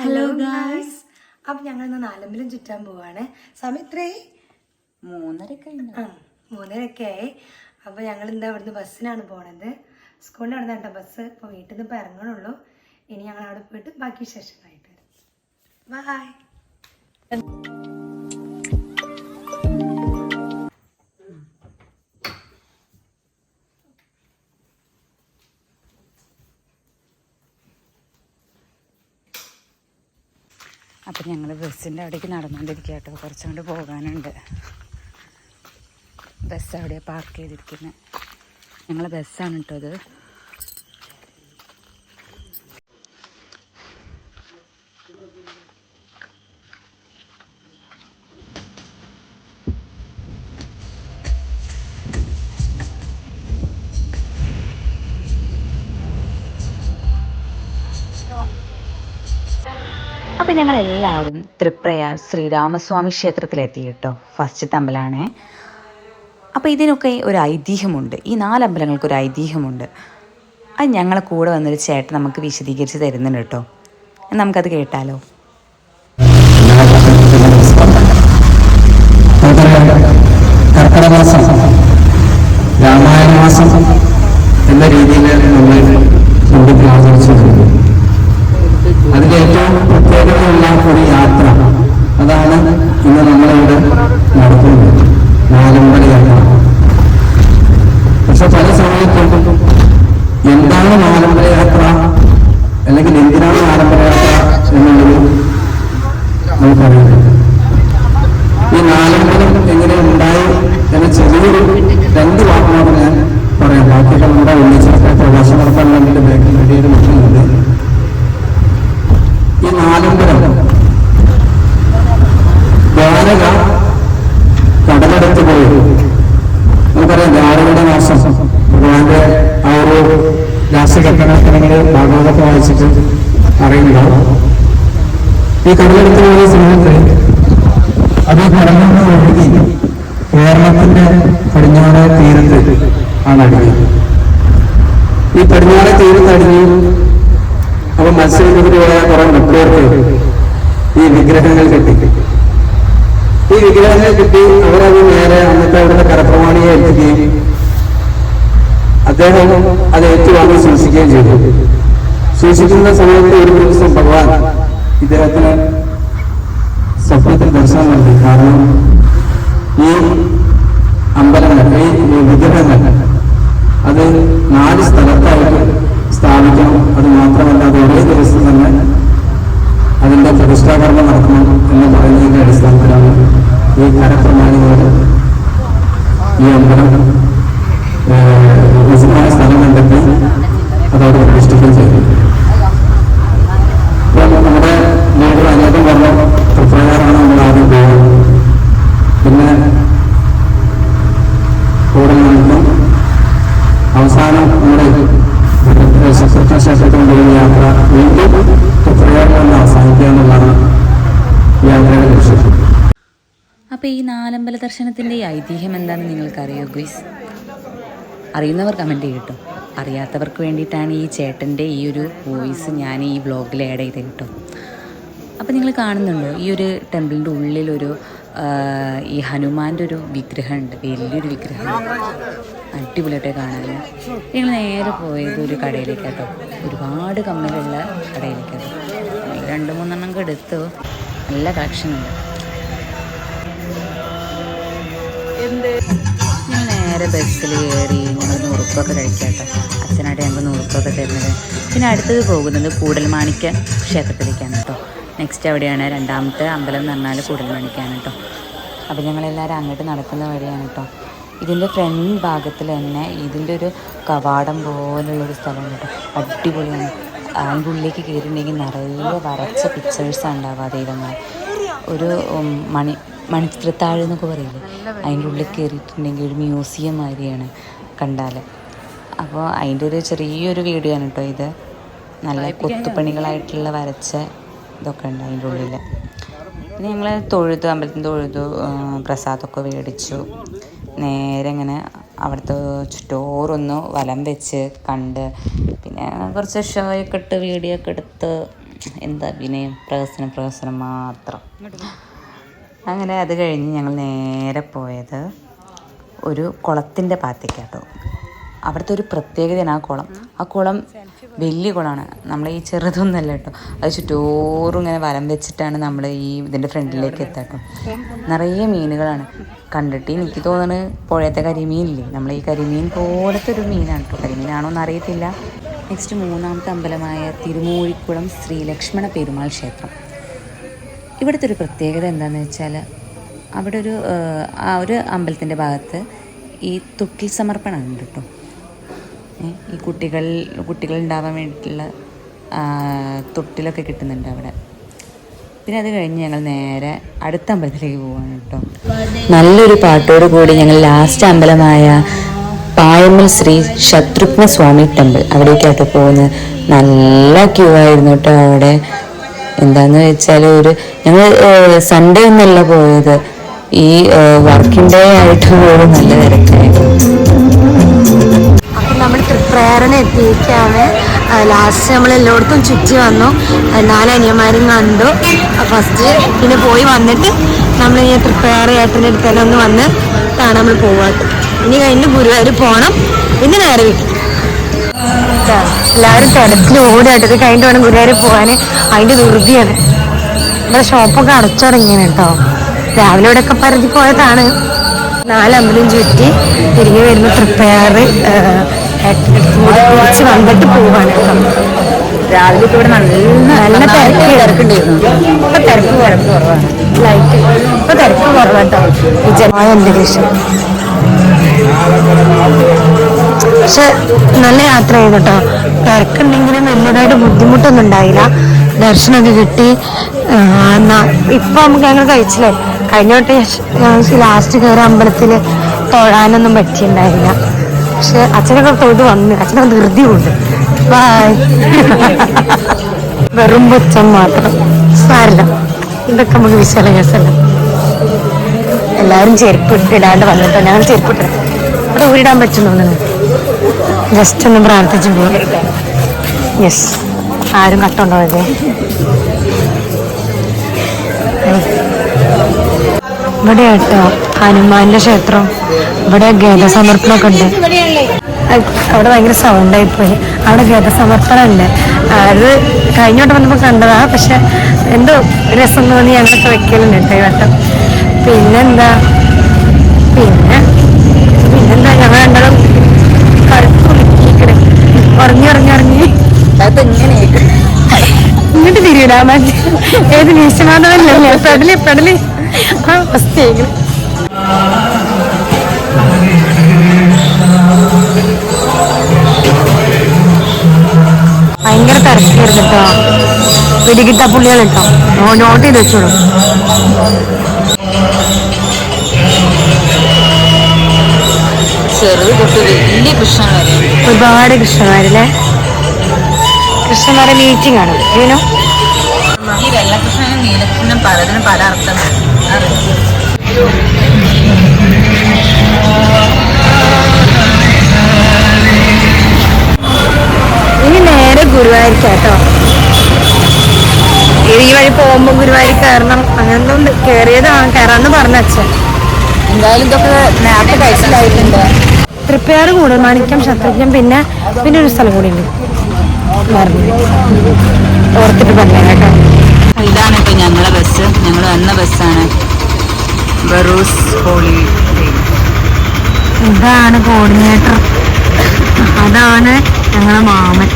Hello guys, അപ്പം ഞങ്ങൾ ഇന്ന് നാലമ്പലം ചുറ്റാൻ പോവാണ്. സമയം എത്രയായി? 3:30 ആയി. അപ്പോൾ ഞങ്ങൾ എന്താ ഇവിടുന്ന് ബസ്സിനാണ് പോണത്. സ്കൂളിൽ അവിടെ നിന്നാണ് ബസ്. ഇപ്പോൾ വീട്ടിൽ നിന്ന് ഇപ്പോൾ ഇറങ്ങണുള്ളൂ. ഇനി ഞങ്ങൾ അവിടെ പോയിട്ട് ബാക്കി വിശേഷങ്ങളായിട്ട് വരും. ബൈ. അപ്പം ഞങ്ങൾ ബസ്സിൻ്റെ അവിടേക്ക് നടന്നുകൊണ്ടിരിക്കുക കേട്ടോ. കുറച്ചും കൊണ്ട് പോകാനുണ്ട്. ബസ് അവിടെ പാർക്ക് ചെയ്തിരിക്കുന്നത്. ഞങ്ങളെ ബസ്സാണ് കേട്ടോ അത്. അപ്പം ഞങ്ങളെല്ലാവരും തൃപ്രയാർ ശ്രീരാമസ്വാമി ക്ഷേത്രത്തിലെത്തി കേട്ടോ. ഫസ്റ്റത്തെ അമ്പലമാണേ. അപ്പോൾ ഇതിനൊക്കെ ഒരു ഐതിഹ്യമുണ്ട്. ഈ 4 അമ്പലങ്ങൾക്ക് ഒരു ഐതിഹ്യമുണ്ട്. അത് ഞങ്ങളെ കൂടെ വന്നൊരു ചേട്ടൻ നമുക്ക് വിശദീകരിച്ച് തരുന്നുണ്ട് കേട്ടോ. നമുക്കത് കേട്ടാലോ. കർക്കിടകമാസം രാമായണ മാസം എന്ന രീതിയിൽ നമ്മൾ ഹിന്ദുക്കൾ ആചരിച്ചിട്ടുണ്ട്. അതിൽ ഏറ്റവും പ്രത്യേകതയുള്ള ഒരു യാത്ര അതാണ് ഇന്ന് നമ്മളിവിടെ നടത്തുന്നത്, നാലമ്പല യാത്ര. പക്ഷെ പല സമയത്തും എന്താണ് നാലമ്പല യാത്ര അല്ലെങ്കിൽ എന്തിനാണ് നാലമ്പല യാത്ര എന്നുള്ളത് നമുക്കറിയില്ല. ഈ നാലമ്പലം എങ്ങനെ ഉണ്ടായി എന്ന ചെറിയൊരു 2 വാക്കുകളാണ് ഞാൻ പറയാം. ബാക്കിയൊക്കെ നമ്മുടെ ഒന്നിച്ചൊക്കെ പ്രകാശം നടത്താൻ വേണ്ടിയിട്ട് ബാക്കിൽ വേണ്ടിയൊരു വിഷയമുണ്ട്. ഈ നാലമ്പലം ദ്വാരക കടലെടുത്ത് പോയി. നമുക്കറിയാം ദ്വാരകയുടെ മാസം ഭഗവാന്റെ ആ ഒരു രാഷ്ട്രീയഘട്ടനങ്ങൾ ഭാഗവതത്തെ വായിച്ചിട്ട് അറിയുന്നുണ്ടാവും. ഈ കടലെടുത്ത് പോയ സമയത്ത് അത് കടന്നു ഒഴുകി കേരളത്തിന്റെ പടിഞ്ഞാറ് തീരത്ത് ആണ് അടിഞ്ഞത്. ഈ പടിഞ്ഞാറ് തീരത്ത് അടിഞ്ഞു. അപ്പൊ മത്സ്യബന്ധനത്തിലുള്ള കുറെ മുട്ടോർക്ക് ഈ വിഗ്രഹങ്ങൾ കിട്ടി. ഈ വിഗ്രഹങ്ങൾ കിട്ടി. അവരത് നേരെ അന്നത്തെ അവിടുത്തെ കരപ്രമാണിയെ എത്തിക്കുകയും അദ്ദേഹം അത് ഏറ്റുവാങ്ങി സൂക്ഷിക്കുകയും ചെയ്തു. സൂക്ഷിക്കുന്ന സമയത്ത് ഒരു ദിവസം ഭഗവാൻ ഇദ്ദേഹത്തിന് സ്വപ്നത്തിൽ ദർശനം നൽകി. കാരണം ഈ അമ്പലങ്ങൾ, ഈ വിഗ്രഹങ്ങൾ അത് 4 സ്ഥലത്തായിട്ട് സ്ഥാപിക്കണം. അത് മാത്രമല്ല അത് ഒരേ ദിവസം തന്നെ അതിന്റെ പ്രതിഷ്ഠാകർമ്മം നടക്കണം എന്ന് പറയുന്നതിന്റെ അടിസ്ഥാനത്തിലാണ് ഈ കരപ്രമാണികൾ ഈ അമ്പലം ഉചിതമായ സ്ഥലം കണ്ടെത്തി അതവിടെ പ്രതിഷ്ഠിക്കുകയും ചെയ്തു. നമ്മുടെ ലീഡർ അനേകം പറഞ്ഞ തൃപ്രകാരമാണ് നമ്മൾ ആദ്യം പോകുന്നത്. പിന്നെ കൂടുതൽ നിന്നും അവസാനം നമ്മുടെ ക്ഷേത്രത്തിൽ കൊണ്ടുവരുന്ന യാത്ര വീണ്ടും തൃപ്രകാരം അവസാനിക്കുക എന്നുള്ളതാണ് യാത്രയുടെ ലക്ഷ്യം. അപ്പോൾ ഈ നാലമ്പല ദർശനത്തിൻ്റെ ഈ ഐതിഹ്യം എന്താണെന്ന് നിങ്ങൾക്കറിയോ ഗുയ്സ്? അറിയുന്നവർ കമൻറ്റ് ചെയ്യട്ടോ. അറിയാത്തവർക്ക് വേണ്ടിയിട്ടാണ് ഈ ചേട്ടൻ്റെ ഈ ഒരു വോയിസ് ഞാൻ ഈ വ്ളോഗിൽ ആഡ് ചെയ്ത് കേട്ടോ. അപ്പോൾ നിങ്ങൾ കാണുന്നുണ്ടോ ഈ ഒരു ടെമ്പിളിൻ്റെ ഉള്ളിലൊരു ഈ ഹനുമാൻ്റെ ഒരു വിഗ്രഹമുണ്ട്. വലിയൊരു വിഗ്രഹം, അടിപൊളിയായിട്ട് കാണാൻ. ഞങ്ങൾ നേരെ പോയത് ഒരു കടയിലേക്കാട്ടോ. ഒരുപാട് കമ്മലുള്ള കടയിലേക്കാട്ടോ. 2-3 എണ്ണം എടുത്തു. നല്ല കളക്ഷൻ ഉണ്ട്. ഞങ്ങൾ നേരെ ബസ്സിൽ കയറി. ഞങ്ങൾ നുറുക്കൊക്കെ കഴിക്കാട്ടോ. അച്ഛനായിട്ട് ഞങ്ങൾക്ക് നുറുക്കൊക്കെ തരുന്നത്. പിന്നെ അടുത്തത് പോകുന്നത് കൂടൽമാണിക്യ ക്ഷേത്രത്തിലേക്കാണ് കേട്ടോ. നെക്സ്റ്റ് അവിടെയാണ് 2ാമത്തെ അമ്പലം എന്ന് പറഞ്ഞാൽ കൂടൽമാണിക്യാണ് കേട്ടോ. അപ്പോൾ ഞങ്ങളെല്ലാവരും അങ്ങോട്ട് നടക്കുന്ന വഴിയാണ് കേട്ടോ. ഇതിൻ്റെ ഫ്രണ്ട് ഭാഗത്തിൽ തന്നെ ഇതിൻ്റെ ഒരു കവാടം പോലുള്ളൊരു സ്ഥലമാണ് കേട്ടോ. അടിപൊളിയാണ്. അതിൻ്റെ ഉള്ളിലേക്ക് കയറിയിട്ടുണ്ടെങ്കിൽ നിറയെ വരച്ച പിക്ചേഴ്സാണ് ഉണ്ടാവുക. ദൈവങ്ങൾ ഒരു മണിച്ചിത്രത്താഴ് എന്നൊക്കെ പറയില്ലേ, അതിൻ്റെ ഉള്ളിൽ കയറിയിട്ടുണ്ടെങ്കിൽ ഒരു മ്യൂസിയം മാതിരിയാണ് കണ്ടാൽ. അപ്പോൾ അതിൻ്റെ ഒരു ചെറിയൊരു വീഡിയോ ആണ് കേട്ടോ ഇത്. നല്ല കൊത്തുപണികളായിട്ടുള്ള വരച്ച ഇതൊക്കെ ഉണ്ട് അതിൻ്റെ ഉള്ളിൽ. പിന്നെ ഞങ്ങൾ അമ്പലത്തിൽ തൊഴുതു, പ്രസാദമൊക്കെ മേടിച്ചു. നേരെ ഇങ്ങനെ അവിടുത്തെ ചുറ്റോറൊന്ന് വലം വെച്ച് കണ്ട് പിന്നെ കുറച്ച് ഷോയൊക്കെ ഇട്ട് വീഡിയോ ഒക്കെ എടുത്ത് എന്താ അഭിനയം, പ്രഹസനം മാത്രം. അങ്ങനെ അത് കഴിഞ്ഞ് ഞങ്ങൾ നേരെ പോയത് ഒരു കുളത്തിൻ്റെ ഭാഗത്തേക്കാട്ടോ. അവിടുത്തെ ഒരു പ്രത്യേകതയാണ് ആ കുളം വലിയ കുളമാണ്, നമ്മളെ ഈ ചെറുതൊന്നുമല്ല കേട്ടോ. അത് ചുറ്റോറും ഇങ്ങനെ വലം വെച്ചിട്ടാണ് നമ്മൾ ഈ ഇതിൻ്റെ ഫ്രണ്ടിലേക്ക് എത്താട്ടോ. നിറയെ മീനുകളാണ്. കണ്ടിട്ട് എനിക്ക് തോന്നുന്നത് പുഴയത്തെ കരിമീനില്ലേ, നമ്മൾ ഈ കരിമീൻ പോലത്തെ ഒരു മീനാണ് കേട്ടോ. കരിമീനാണോ എന്ന് അറിയത്തില്ല. നെക്സ്റ്റ് 3ാമത്തെ അമ്പലമായ തിരുമൂഴിക്കുളം ശ്രീലക്ഷ്മണ പെരുമാൾ ക്ഷേത്രം. ഇവിടുത്തെ ഒരു പ്രത്യേകത എന്താണെന്ന് വെച്ചാൽ അവിടെ ഒരു അമ്പലത്തിൻ്റെ ഭാഗത്ത് ഈ തൊട്ടിൽ സമർപ്പണമുണ്ട് കേട്ടോ. ഈ കുട്ടികൾ ഉണ്ടാവാൻ വേണ്ടിയിട്ടുള്ള തൊട്ടിലൊക്കെ കിട്ടുന്നുണ്ട് അവിടെ. പിന്നെ അത് കഴിഞ്ഞ് ഞങ്ങൾ നേരെ അടുത്ത അമ്പലത്തിലേക്ക് പോവാണ് കേട്ടോ. നല്ലൊരു പാട്ടോട് കൂടി ഞങ്ങൾ ലാസ്റ്റ് അമ്പലമായ പായമ്മൽ ശ്രീ ശത്രുഘ്ന സ്വാമി ടെമ്പിൾ അവിടേക്കായിട്ട് പോകുന്നത്. നല്ല ക്യൂ ആയിരുന്നു കേട്ടോ അവിടെ. എന്താന്ന് വെച്ചാൽ ഞങ്ങൾ സൺഡേ ഒന്നല്ല പോയത്, ഈ വർക്കിംഗ് ഡേ ആയിട്ട് പോലും നല്ല തിരക്കായിരുന്നു. അപ്പം നമ്മൾ തൃപ്രയാറിന് എത്തിയിരിക്കുകയാണ്. ലാസ്റ്റ് നമ്മൾ എല്ലായിടത്തും ചുറ്റി വന്നു, 4 അനിയന്മാരും കണ്ടു ഫസ്റ്റ്. പിന്നെ പോയി വന്നിട്ട് നമ്മൾ ഈ തൃപ്രയാറ് ഏട്ടൻ്റെ അടുത്തെല്ലാം ഒന്ന് വന്ന് കാണാൻ നമ്മൾ പോവാട്ട്. ഇനി കഴിഞ്ഞ് ഗുരുവായൂർ പോകണം, പിന്നെ നേരെ വീട്ടിൽ. എല്ലാവരും തിരക്കിൽ ഓടിയായിട്ട് ഇത് കഴിഞ്ഞിട്ട് വേണം ഗുരുവായൂർ പോകാൻ. അതിൻ്റെ ധൃതിയാണ്. ഇവിടെ ഷോപ്പൊക്കെ അടച്ചു തുടങ്ങിയാണ് കേട്ടോ. രാവിലെ ഇവിടെയൊക്കെ പരിധി പോയതാണ്. 4 അമ്പലം ചുറ്റി തിരികെ വരുന്ന തൃപ്രയാറ് തിരിച്ച് വന്നിട്ട് പോവാണ് കേട്ടോ. രാവിലെ ഇവിടെ നല്ല തിരക്കുണ്ടായിരുന്നു. ഇപ്പൊ തിരക്ക് കുറവാണ്. ലൈറ്റ് ഇപ്പൊ തിരക്ക് കുറവാട്ടോ. വിജയമായ അന്തരീക്ഷം. പക്ഷെ നല്ല യാത്ര ചെയ്തു കേട്ടോ. തിരക്കുണ്ടെങ്കിലും വലിയതായിട്ട് ബുദ്ധിമുട്ടൊന്നും ഉണ്ടായില്ല. ദർശനമൊക്കെ കിട്ടി. ഇപ്പൊ നമുക്ക് ഞങ്ങൾ കഴിച്ചില്ലേ, കഴിഞ്ഞ തൊട്ട് ലാസ്റ്റ് കയറി അമ്പലത്തിൽ തൊഴാനൊന്നും പറ്റിയിട്ടുണ്ടായില്ല. പക്ഷെ അച്ഛനൊക്കെ തൊഴുത് വന്ന്, അച്ഛനൊക്കെ ധൃതിയുണ്ട്. ബായ്. വെറും പുച്ഛം മാത്രം, സാരില്ല. ഇതൊക്കെ നമുക്ക് വിശാല കേസല്ല. എല്ലാവരും ചെരുപ്പ് ഇടാണ്ട് വന്നിട്ടോ. ഞങ്ങൾ ചെരുപ്പിട്ട് അത് ഊരിടാൻ പറ്റുന്നു. ജസ്റ്റ് ഒന്ന് പ്രാർത്ഥിച്ചു പോകും. യെസ്, ആരും കട്ടുണ്ടോല്ലേ. ഇവിടെ കേട്ടോ ഹനുമാന്റെ ക്ഷേത്രം. ഇവിടെ ഗതസമർപ്പണമൊക്കെ ഉണ്ട്. അവിടെ ഭയങ്കര സൗണ്ടായിപ്പോയി. അവിടെ ഗതസമർപ്പണം ഉണ്ട്. അത് കഴിഞ്ഞോട്ട് വന്നപ്പോൾ കണ്ടതാ. പക്ഷെ എന്തോ രസം തോന്നി ഞങ്ങളൊക്കെ വെക്കലുണ്ട് കേട്ടോ ഈ വട്ടം. പിന്നെന്താ ഞങ്ങൾ രണ്ടാളും ഉറങ്ങി ഇങ്ങോട്ട് തിരിയിടാൻ പറ്റി. ഏത് നീശമാധവല്ലേ പെടലി ആ അവസ്ഥയായിരുന്നു. ഭയങ്കര തിരക്കായിരുന്നു കേട്ടോ. പിടികിട്ട പുള്ളികൾ കേട്ടോ, നോട്ട് ചെയ്ത് വെച്ചോളൂ. ഒരുപാട് കൃഷ്ണന്മാരല്ലേ. കൃഷ്ണന്മാരെ മീറ്റിംഗ് ആണ് ഇതിനോ. ഈ വെള്ളകൃഷ്ണനും നീലകൃഷ്ണനും പലതിനും പല അർത്ഥമാണ്. ഇനി നേരെ ഗുരുവായൂർക്കാട്ടോ. ഈ വഴി പോകുമ്പോ ഗുരുവായൂർ കയറണം, അങ്ങനൊന്നും കയറാന്ന് പറഞ്ഞ അച്ഛൻ. എന്തായാലും ഇതൊക്കെ നേരത്തെ കഴിച്ചിലായിട്ടുണ്ട്. തൃപ്പയാറ്, കൂടൽമാണിക്യം, ശത്രുഘ്നം, പിന്നെ ഒരു സ്ഥലം കൂടി ഉണ്ട് ഓർത്തിട്ട് പറഞ്ഞ കേട്ടോ. ഇതാണ് ഇപ്പൊ ഞങ്ങളെ ബസ്. ഞങ്ങൾ വന്ന ബസ്സാണ് ബറൂസ് ഹോളി. ഇതാണ് കോർഡിനേറ്റർ, അതാണ് ഞങ്ങളെ മാമൻ.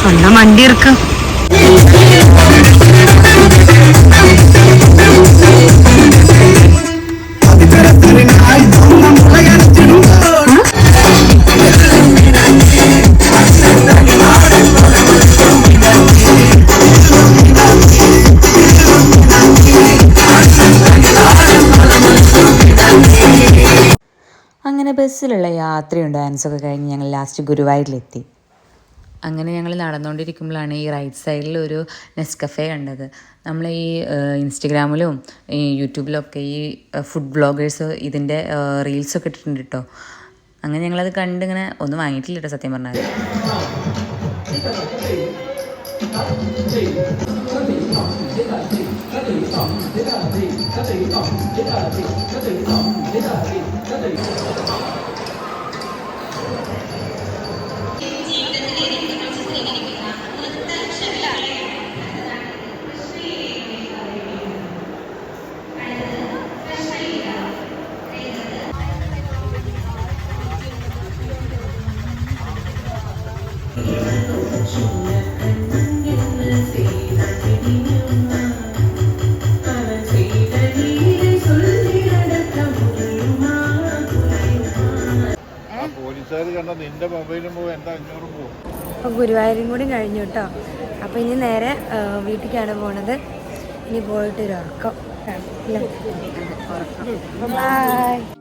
സ്വന്തം വണ്ടി ഇറക്കും. അങ്ങനെ ബസ്സിലുള്ള യാത്രയും ഡാൻസൊക്കെ കഴിഞ്ഞ് ഞങ്ങൾ ലാസ്റ്റ് ഗുരുവായൂരിലെത്തി. അങ്ങനെ ഞങ്ങൾ നടന്നുകൊണ്ടിരിക്കുമ്പോഴാണ് ഈ റൈറ്റ് സൈഡിൽ ഒരു നെസ്കഫേ കണ്ടത്. നമ്മൾ ഈ ഇൻസ്റ്റഗ്രാമിലും ഈ യൂട്യൂബിലൊക്കെ ഈ ഫുഡ് ബ്ലോഗേഴ്സ് ഇതിൻ്റെ റീൽസൊക്കെ ഇട്ടിട്ടുണ്ട് കേട്ടോ. അങ്ങനെ ഞങ്ങളത് കണ്ടിങ്ങനെ ഒന്നും വാങ്ങിയിട്ടില്ല കേട്ടോ സത്യം പറഞ്ഞാൽ. പോലീസുകാർ കണ്ട നിന്റെ മൊബൈലും പോകും എൻ്റെ 500 പോകും. അപ്പോൾ ഗുരുവായൂരും കൂടി കഴിഞ്ഞു കേട്ടോ. അപ്പോൾ ഇനി നേരെ വീട്ടിലേക്കാണ് പോണത്. ഇനി പോയിട്ടൊരു ഉറക്കം. ബൈ.